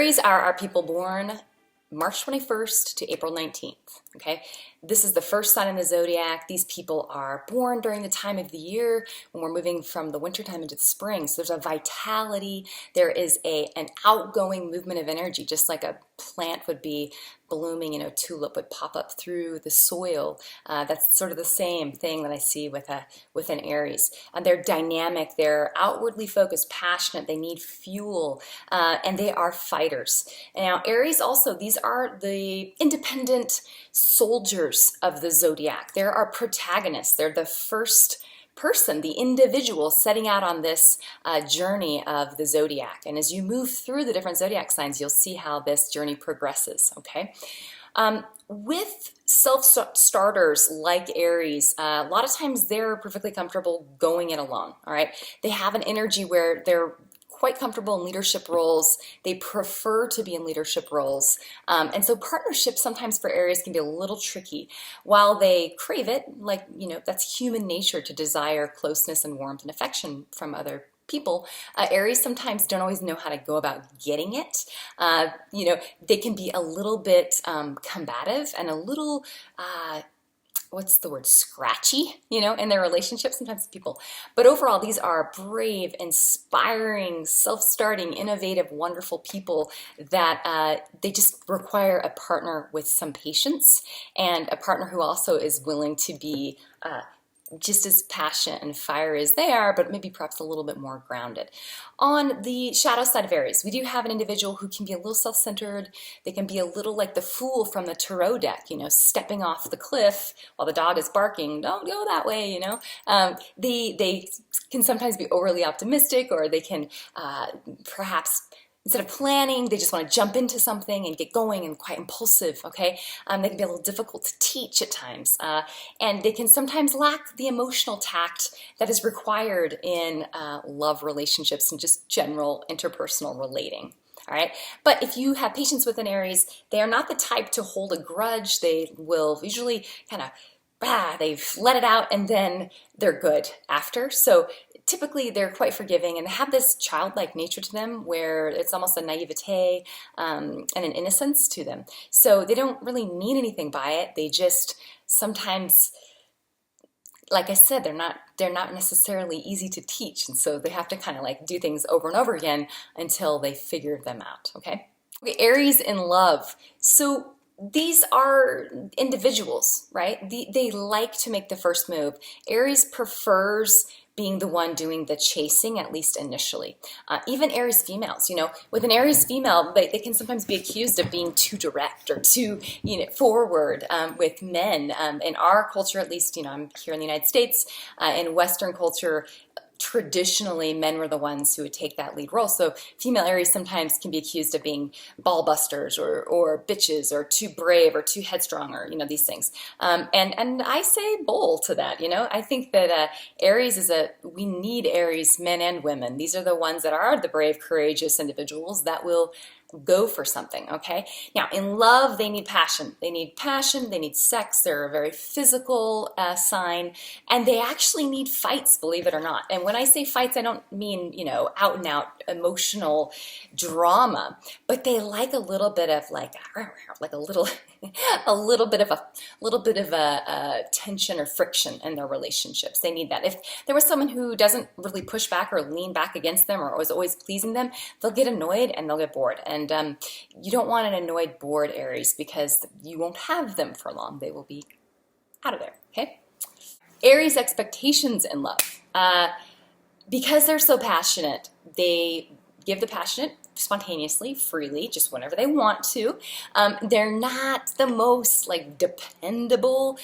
Aries are our people born March 21st to April 19th, okay? This is the first sign in the zodiac. These people are born during the time of the year when we're moving from the winter time into the spring. So there's a vitality, there is an outgoing movement of energy, just like a plant would be blooming, tulip would pop up through the soil. That's sort of the same thing that I see with an Aries. They're dynamic, they're outwardly focused, passionate, they need fuel, and they are fighters. Now, Aries also, these are the independent soldiers of the zodiac. They're our protagonists. They're the first person, the individual setting out on this journey of the zodiac. And as you move through the different zodiac signs, you'll see how this journey progresses, okay? With self-starters like Aries, a lot of times they're perfectly comfortable going it alone, all right? They have an energy where they're quite comfortable in leadership roles. They prefer to be in leadership roles. And so partnerships sometimes for Aries can be a little tricky. While they crave it, that's human nature to desire closeness and warmth and affection from other people. Aries sometimes don't always know how to go about getting it. They can be a little bit combative and a little what's the word, scratchy, in their relationships, sometimes people. But overall, these are brave, inspiring, self-starting, innovative, wonderful people that they just require a partner with some patience and a partner who also is willing to be just as passionate and fiery as they are, but maybe perhaps a little bit more grounded. On the shadow side of Aries, we do have an individual who can be a little self-centered. They can be a little like the fool from the tarot deck, stepping off the cliff while the dog is barking. Don't go that way, They can sometimes be overly optimistic, or they can perhaps, instead of planning, they just want to jump into something and get going and quite impulsive, okay? They can be a little difficult to teach at times. And they can sometimes lack the emotional tact that is required in love relationships and just general interpersonal relating. All right, but if you have patience with an Aries, they are not the type to hold a grudge. They will usually kind of they've let it out and then they're good after. So typically they're quite forgiving and have this childlike nature to them where it's almost a naivete and an innocence to them. So they don't really mean anything by it. They just sometimes, like I said, they're not necessarily easy to teach. And so they have to kind of do things over and over again until they figure them out, okay? Okay, Aries in love. So these are individuals, right? They like to make the first move. Aries prefers being the one doing the chasing, at least initially. Even Aries females, with an Aries female, they can sometimes be accused of being too direct or too, forward with men. In our culture, at least, I'm here in the United States, in Western culture, traditionally men were the ones who would take that lead role. So female Aries sometimes can be accused of being ball busters or bitches or too brave or too headstrong or these things. And I say bowl to that. I think that Aries we need Aries men and women. These are the ones that are the brave, courageous individuals that will go for something, okay? Now, in love, they need passion. They need passion, they need sex. They're a very physical sign, and they actually need fights, believe it or not. And when I say fights, I don't mean, out and out emotional drama, but they like a little bit of a little bit of a tension or friction in their relationships. They need that. If there was someone who doesn't really push back or lean back against them or was always pleasing them, they'll get annoyed and they'll get bored. And you don't want an annoyed, bored Aries because you won't have them for long. They will be out of there, okay? Aries expectations in love. Because they're so passionate, they give the passionate spontaneously, freely, just whenever they want to. They're not the most dependable,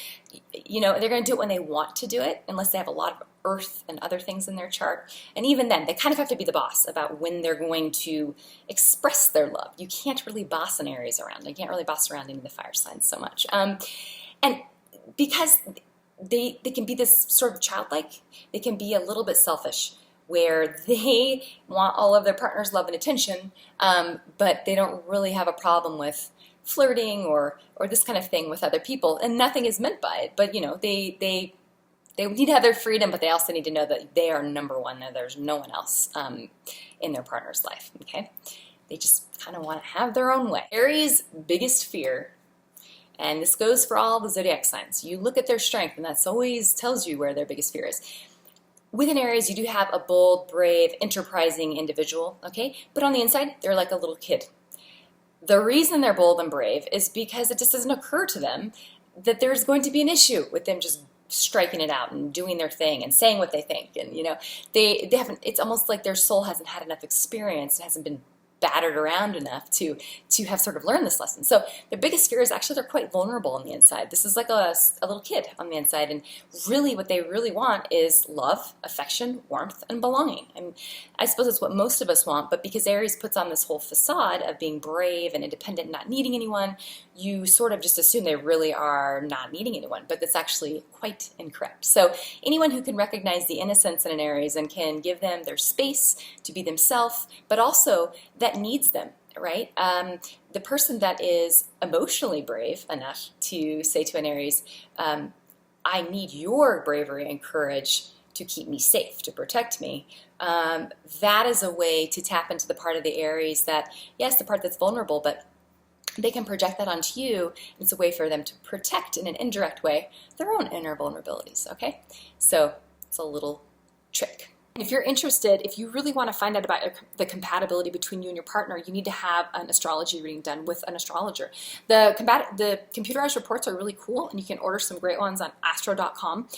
they're going to do it when they want to do it, unless they have a lot of earth and other things in their chart. And even then, they kind of have to be the boss about when they're going to express their love. You can't really boss an Aries around. You can't really boss around any of the fire signs so much. And because they can be this sort of childlike, they can be a little bit selfish, where they want all of their partner's love and attention, but they don't really have a problem with flirting or this kind of thing with other people, and nothing is meant by it. But they need to have their freedom, but they also need to know that they are number one, and there's no one else in their partner's life. Okay. They just kind of want to have their own way. Aries' biggest fear, and this goes for all the zodiac signs, you look at their strength and that's always tells you where their biggest fear is. With an Aries, you do have a bold, brave, enterprising individual, okay? But on the inside, they're like a little kid. The reason they're bold and brave is because it just doesn't occur to them that there's going to be an issue with them just striking it out and doing their thing and saying what they think. And, you know, they haven't, it's almost like their soul hasn't had enough experience, it hasn't been battered around enough to have sort of learned this lesson. So their biggest fear is actually they're quite vulnerable on the inside. This is like a little kid on the inside, and really what they really want is love, affection, warmth, and belonging. And I suppose it's what most of us want, but because Aries puts on this whole facade of being brave and independent and not needing anyone, you sort of just assume they really are not needing anyone, but that's actually quite incorrect. So anyone who can recognize the innocence in an Aries and can give them their space to be themselves, but also that needs them, right? The person that is emotionally brave enough to say to an Aries, I need your bravery and courage to keep me safe, to protect me, that is a way to tap into the part of the Aries that, yes, the part that's vulnerable, but they can project that onto you. It's a way for them to protect in an indirect way their own inner vulnerabilities, okay? So it's a little trick. If you're interested, if you really want to find out about the compatibility between you and your partner, you need to have an astrology reading done with an astrologer. The computerized reports are really cool, and you can order some great ones on astro.com.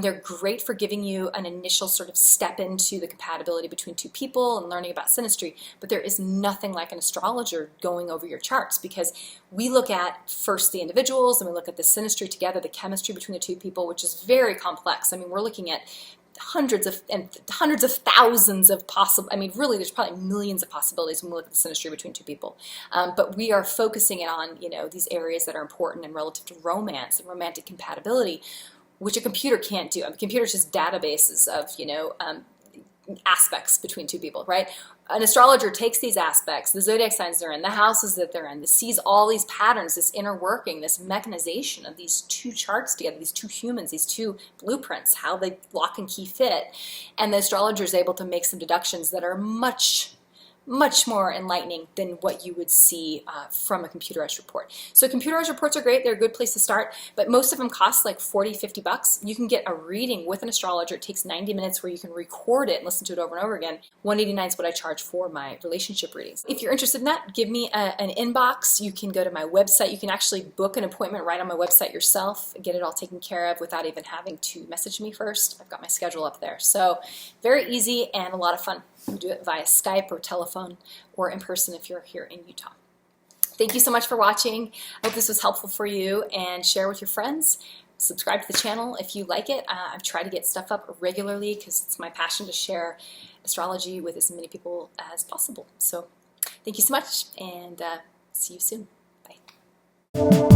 They're great for giving you an initial sort of step into the compatibility between two people and learning about synastry, but there is nothing like an astrologer going over your charts, because we look at first the individuals and we look at the synastry together, the chemistry between the two people, which is very complex. I mean, we're looking at hundreds of thousands of possible, I mean, really, there's probably millions of possibilities when we look at the synastry between two people. But we are focusing it on, you know, these areas that are important and relative to romance and romantic compatibility, which a computer can't do. I mean, computers just databases of, you know, aspects between two people, right? An astrologer takes these aspects, the zodiac signs they're in, the houses that they're in, sees all these patterns, this inner working, this mechanization of these two charts together, these two humans, these two blueprints, how they lock and key fit. And the astrologer is able to make some deductions that are much more enlightening than what you would see from a computerized report. So computerized reports are great. They're a good place to start, but most of them cost like 40, 50 bucks. You can get a reading with an astrologer. It takes 90 minutes where you can record it and listen to it over and over again. $189 is what I charge for my relationship readings. If you're interested in that, give me an inbox. You can go to my website. You can actually book an appointment right on my website yourself, get it all taken care of without even having to message me first. I've got my schedule up there. So very easy and a lot of fun. You do it via Skype or telephone or in person if you're here in Utah. Thank you so much for watching. I hope this was helpful for you, and share with your friends. Subscribe to the channel if you like it. I try to get stuff up regularly because it's my passion to share astrology with as many people as possible. So thank you so much, and see you soon. Bye.